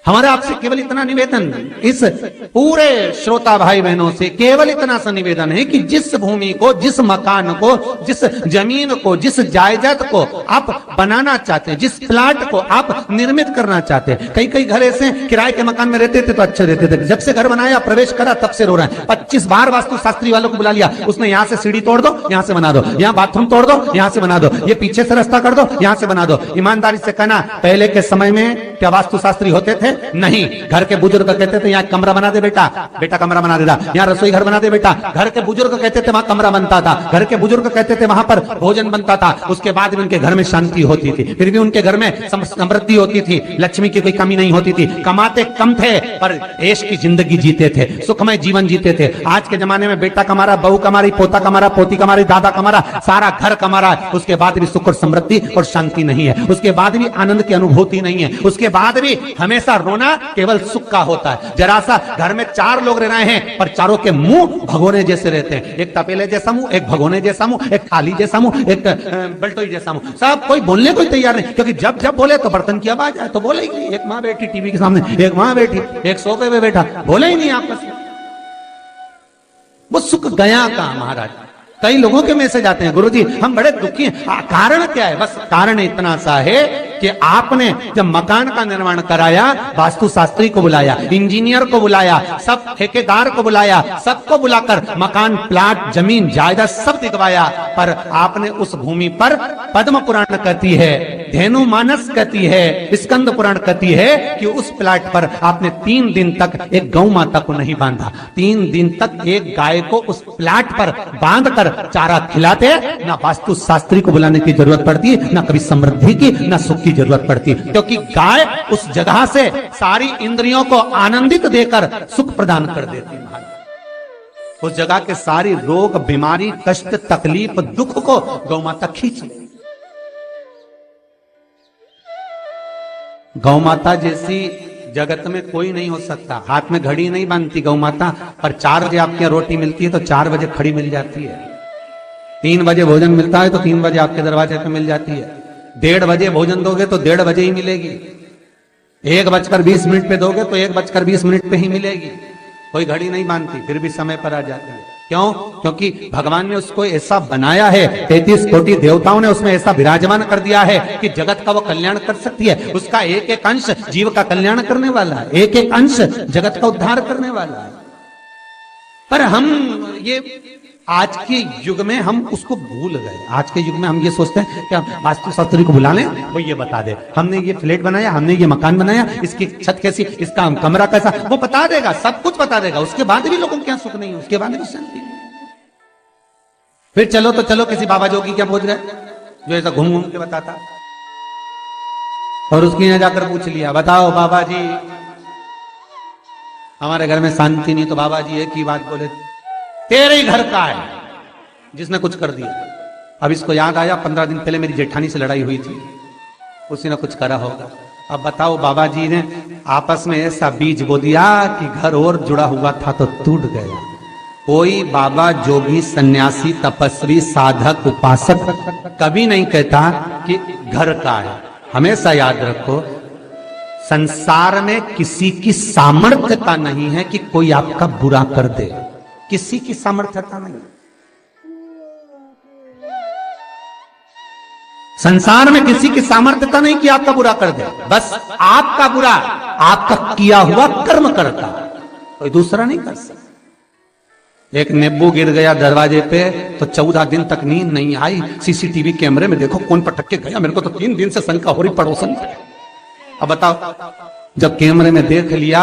हमारा आपसे केवल इतना निवेदन, इस पूरे श्रोता भाई बहनों से केवल इतना सा निवेदन है कि जिस भूमि को, जिस मकान को, जिस जमीन को, जिस जायदाद को आप बनाना चाहते हैं, जिस प्लाट को आप निर्मित करना चाहते हैं, कई कई घर ऐसे किराए के मकान में रहते थे तो अच्छे रहते थे, जब से घर बनाया प्रवेश करा तब से रो रहे हैं। 25 बार वास्तु शास्त्री वालों को बुला लिया, उसने यहां से सीढ़ी तोड़ दो, यहां से बना दो, यहां बाथरूम तोड़ दो, यहां से बना दो, ये पीछे से रास्ता कर दो, यहां से बना दो। ईमानदारी से कहना, पहले के समय में क्या वास्तु शास्त्री होते थे? नहीं। घर के बुजुर्ग कहते थे यहाँ कमरा बना दे बेटा, बेटा कमरा बना देता, यहाँ रसोई घर बना दे बेटा, घर के बुजुर्ग कहते थे वहां कमरा बनता था, घर के बुजुर्ग कहते थे वहां पर भोजन बनता था, उसके बाद भी उनके घर में शांति होती थी, फिर भी उनके घर में समृद्धि होती थी, लक्ष्मी की कोई कमी नहीं होती थी, कमाते कम थे पर ऐश की जिंदगी जीते थे, सुखमय जीवन जीते थे। आज के जमाने में बेटा कमा रहा, बहू कमा रही, पोता कमा रहा, पोती कमा रही, दादा कमा रहा, सारा घर कमा रहा है, उसके बाद भी सुख और समृद्धि और शांति नहीं है, उसके बाद भी आनंद की अनुभूति नहीं है, उसके बाद भी हमेशा रोना केवल सुख का होता है। जरा सा घर में 4 लोग रह रहे हैं पर चारों के मुंह भगोने जैसे रहते हैं, एक तपेले जैसा मुंह, एक भगोने जैसा मुंह, एक थाली जैसा मुंह, एक बल्टोई जैसा मुंह, सब कोई बोलने को तैयार नहीं, क्योंकि जब जब बोले तो बर्तन की आवाज आए तो बोलेगी। एक माँ बैठी टीवी के सामने, एक माँ बैठी, एक सोफे पे बैठा, बोले ही नहीं आपस में। वो सुख गया का महाराज। कई लोगों के मैसेज आते हैं, गुरुजी हम बड़े दुखी हैं, कारण क्या है? बस कारण इतना सा है कि आपने जब मकान का निर्माण कराया, वास्तु शास्त्री को बुलाया, इंजीनियर को बुलाया, सब ठेकेदार को बुलाया, सबको बुलाकर मकान, प्लाट, जमीन, जायदाद सब दिखवाया, पर आपने उस भूमि पर पद्म पुराण कहती है, धेनु मानस कहती है, स्कंद पुराण कहती है कि उस प्लाट पर आपने 3 दिन तक एक गौ माता को नहीं बांधा, 3 दिन तक एक गाय को उस प्लाट पर बांध कर चारा खिलाते। ना वास्तु शास्त्री को बुलाने की जरूरत पड़ती, ना कभी समृद्धि की, ना सुख की जरूरत पड़ती, क्योंकि गाय उस जगह से सारी इंद्रियों को आनंदित देकर सुख प्रदान कर देती है। उस जगह के सारी रोग, बीमारी, कष्ट, तकलीफ, दुख को गौ माता खींच ले। गौ माता जैसी जगत में कोई नहीं हो सकता। हाथ में घड़ी नहीं बांधती गौ माता, पर 4 बजे आपके यहाँ रोटी मिलती है तो 4 बजे खड़ी मिल जाती है। 3 बजे भोजन मिलता है तो 3 बजे आपके दरवाजे पे मिल जाती है। 1:30 बजे भोजन दोगे तो 1:30 बजे ही मिलेगी। 1:20 पे दोगे तो 1:20 पे ही मिलेगी। कोई घड़ी नहीं बांधती, फिर भी समय पर आ जाती है। क्यों? क्योंकि भगवान ने उसको ऐसा बनाया है, 33 कोटि देवताओं ने उसमें ऐसा विराजमान कर दिया है कि जगत का वो कल्याण कर सकती है। उसका एक एक अंश जीव का कल्याण करने वाला है, एक एक अंश जगत का उद्धार करने वाला है। पर हम ये आज के युग में हम उसको भूल गए। आज के युग में हम ये सोचते हैं कि हम वास्तु शास्त्री को बुला लें, वो ये बता दे, हमने ये फ्लैट बनाया, हमने ये मकान बनाया, इसकी छत कैसी, इसका कमरा कैसा, वो बता देगा, सब कुछ बता देगा। उसके बाद भी लोगों को क्या सुख नहीं है, उसके बाद भी शांति नहीं। फिर चलो तो चलो किसी बाबा जोगी क्या पहुंच गए जो ऐसा घूम घूम के बताता, और उसके यहाँ जाकर पूछ लिया, बताओ बाबा जी हमारे घर में शांति नहीं, तो बाबा जी एक ही बात बोले, तेरे ही घर का है जिसने कुछ कर दिया। अब इसको याद आया 15 दिन पहले मेरी जेठानी से लड़ाई हुई थी, उसी ने कुछ करा होगा। अब बताओ बाबा जी ने आपस में ऐसा बीज बो दिया कि घर और जुड़ा हुआ था तो टूट गया। कोई बाबा, जोगी, सन्यासी, तपस्वी, साधक, उपासक कभी नहीं कहता कि घर का है। हमेशा याद रखो, संसार में किसी की सामर्थ्यता नहीं है कि कोई आपका बुरा कर दे, किसी की सामर्थ्यता नहीं। संसार में किसी की सामर्थ्यता नहीं कि आपका बुरा कर दे, बस आपका बुरा आपका किया हुआ कर्म करता, कोई दूसरा नहीं कर सकता। एक नींबू गिर गया दरवाजे पे तो 14 दिन तक नींद नहीं आई। सीसीटीवी कैमरे में देखो कौन पटक के गया, मेरे को तो 3 दिन से शंका हो रही पड़ोसन पे। अब बताओ, जब कैमरे में देख लिया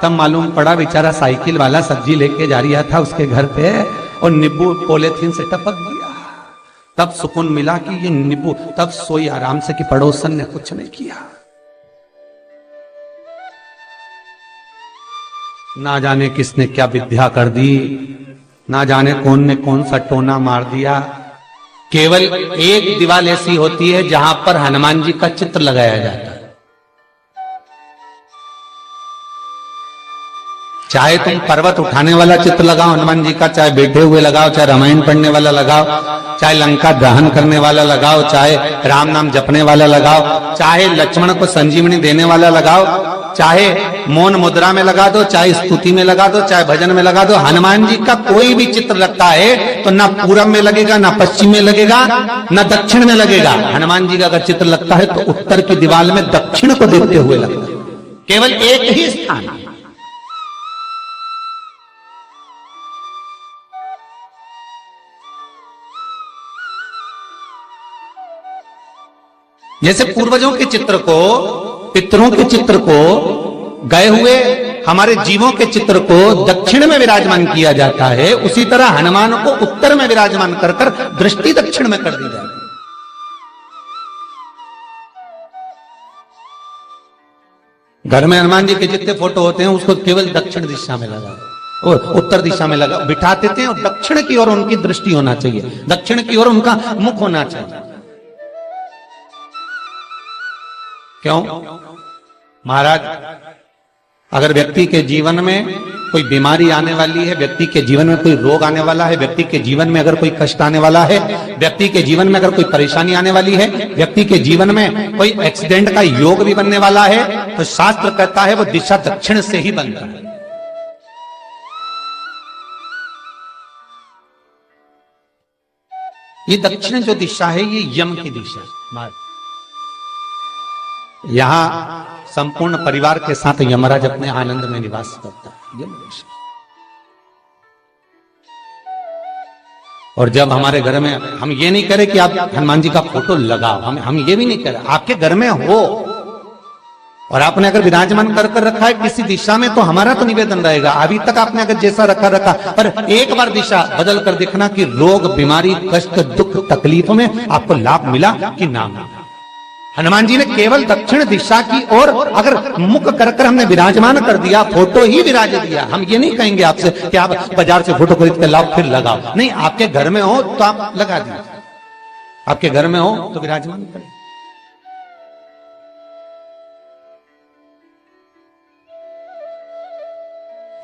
तब मालूम पड़ा बेचारा साइकिल वाला सब्जी लेके जा रहा था उसके घर पे और नींबू पॉलीथीन से टपक गया। तब सुकून मिला कि ये नींबू, तब सोई आराम से कि पड़ोसन ने कुछ नहीं किया। ना जाने किसने क्या विद्या कर दी, ना जाने कौन ने कौन सा टोना मार दिया। केवल एक दीवार ऐसी होती है जहां पर हनुमान जी का चित्र लगाया जाता है। चाहे तुम पर्वत उठाने वाला चित्र लगाओ हनुमान जी का, चाहे बैठे हुए लगाओ, चाहे रामायण पढ़ने वाला लगाओ, चाहे लंका दहन करने वाला लगाओ, चाहे राम नाम जपने वाला लगाओ, चाहे लक्ष्मण को संजीवनी देने वाला लगाओ, चाहे मौन मुद्रा में लगा दो, चाहे स्तुति में लगा दो, चाहे भजन में लगा दो। हनुमान जी का कोई भी चित्र लगता है तो ना पूरब में लगेगा, ना पश्चिम में लगेगा, ना दक्षिण में लगेगा। हनुमान जी का अगर चित्र लगता है तो उत्तर की दीवार में दक्षिण को देखते हुए लगता है, केवल एक ही स्थान। जैसे पूर्वजों के चित्र को, पितरों के चित्र को, गए हुए हमारे जीवों के चित्र को दक्षिण में विराजमान किया जाता है, उसी तरह हनुमान को उत्तर में विराजमान कर कर दृष्टि दक्षिण में कर दी जाती है। घर में हनुमान जी के जितने फोटो होते हैं उसको केवल दक्षिण दिशा में लगा और उत्तर दिशा में लगा बिठा देते हैं, और दक्षिण की ओर उनकी दृष्टि होना चाहिए, दक्षिण की ओर उनका मुख होना चाहिए। क्यों? महाराज, अगर व्यक्ति के जीवन में कोई बीमारी आने वाली है, व्यक्ति के जीवन में कोई रोग आने वाला है, व्यक्ति के जीवन में अगर कोई कष्ट आने वाला है, व्यक्ति के जीवन में अगर कोई परेशानी आने वाली है, व्यक्ति के जीवन में कोई एक्सीडेंट का योग भी बनने वाला है, तो शास्त्र कहता है वो दिशा दक्षिण से ही बनता है। ये दक्षिण जो दिशा है ये यम की दिशा है। यहां संपूर्ण परिवार के साथ यमराज अपने आनंद में निवास करता है, यम दिशा। और जब हमारे घर में, हम ये नहीं करें कि आप हनुमान जी का फोटो लगाओ, हम ये भी नहीं करें, आपके घर में हो और आपने अगर विराजमान कर रखा है किसी दिशा में, तो हमारा तो निवेदन रहेगा, अभी तक आपने अगर जैसा रखा, पर एक बार दिशा बदल कर देखना कि रोग, बीमारी, कष्ट, दुख, तकलीफ में आपको लाभ मिला कि ना मिला। हनुमान जी ने केवल दक्षिण दिशा की ओर अगर मुख कर हमने विराजमान कर दिया, फोटो ही विराज दिया। हम ये नहीं कहेंगे आपसे कि आप बाजार से फोटो खरीद कर लाओ फिर लगाओ, नहीं, आपके घर में हो तो आप लगा दीजिए, आपके घर में हो तो विराजमान करें।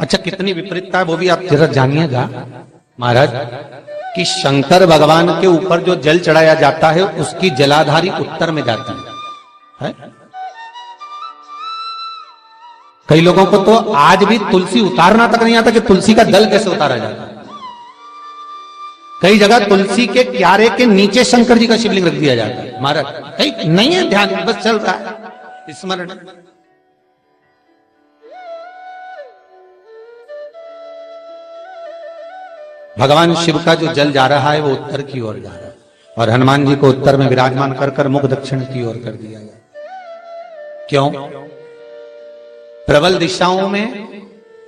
अच्छा, कितनी विपरीतता है वो भी आप जरा जानिएगा महाराज, कि शंकर भगवान के ऊपर जो जल चढ़ाया जाता है उसकी जलाधारी उत्तर में जाती है। कई लोगों को तो आज भी तुलसी उतारना तक नहीं आता कि तुलसी का दल कैसे उतारा जाता है। कई जगह तुलसी के क्यारे के नीचे शंकर जी का शिवलिंग रख दिया जाता है महाराज, कहीं नहीं है ध्यान, बस चल रहा है स्मरण। भगवान शिव का जो जल जा रहा है वो उत्तर की ओर जा रहा है, और हनुमान जी को उत्तर में विराजमान कर कर मुख दक्षिण की ओर कर दिया गया। क्यों? प्रबल दिशाओं में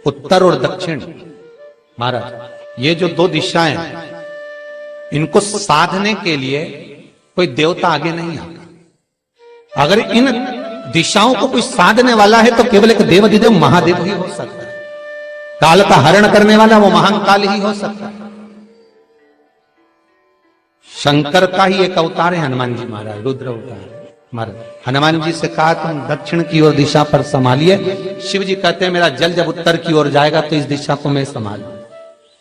उत्तर और दक्षिण महाराज, ये जो दो दिशाएं इनको साधने के लिए कोई देवता आगे नहीं आता। अगर इन दिशाओं को कोई साधने वाला है तो केवल एक देवाधिदेव महादेव ही हो सकता है। काल का हरण करने वाला वो महाकाल ही हो सकता है। शंकर का ही एक अवतार है हनुमान जी महाराज, रुद्र अवतार महाराज। हनुमान जी से कहा तुम दक्षिण की ओर दिशा पर संभालिए, शिव जी कहते हैं मेरा जल जब उत्तर की ओर जाएगा तो इस दिशा को मैं संभालू,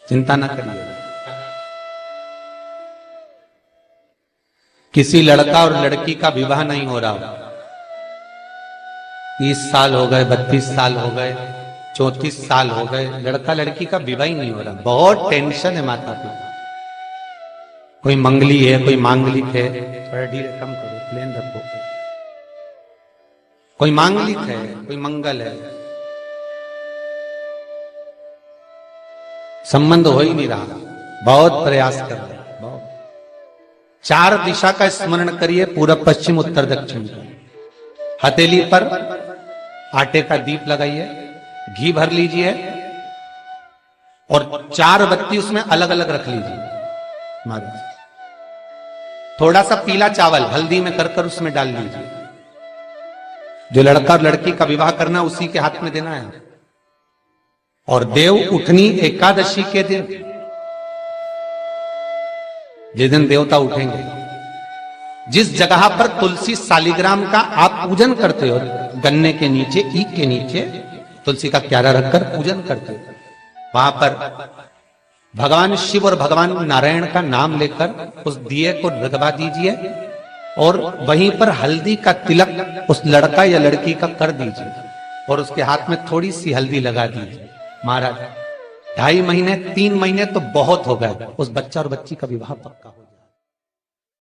चिंता ना करिए। किसी लड़का और लड़की का विवाह नहीं हो रहा, 30 साल हो गए, 32 साल हो गए, 34 साल हो गए, लड़का लड़की का विवाह ही नहीं हो रहा। बहुत टेंशन है माता पिता। कोई मंगली है, कोई मांगलिक है, थोड़ा धीरे कम करो, प्लेन रखो। कोई मांगलिक है, कोई मंगल है, संबंध हो ही नहीं रहा, बहुत प्रयास कर रहे हैं, बहुत। 4 दिशा का स्मरण करिए, पूरब पश्चिम उत्तर दक्षिण। हथेली पर आटे का दीप लगाइए, घी भर लीजिए और 4 बत्ती उसमें अलग अलग रख लीजिए महाराज। थोड़ा सा पीला चावल हल्दी में कर कर उसमें डाल लीजिए। जो लड़का और लड़की का विवाह करना उसी के हाथ में देना है। और देव उठनी एकादशी के दिन, जिस दिन देवता उठेंगे, जिस जगह पर तुलसी शालिग्राम का आप पूजन करते हो, गन्ने के नीचे, ईख के नीचे तुलसी का क्यारा रखकर पूजन करते हो। वहां पर भगवान शिव और भगवान नारायण का नाम लेकर उस दिए को लगवा दीजिए और वहीं पर हल्दी का तिलक उस लड़का या लड़की का कर दीजिए और उसके हाथ में थोड़ी सी हल्दी लगा दीजिए। महाराज 2.5 महीने 3 महीने तो बहुत हो गए, उस बच्चा और बच्ची का विवाह पक्का हो जाए।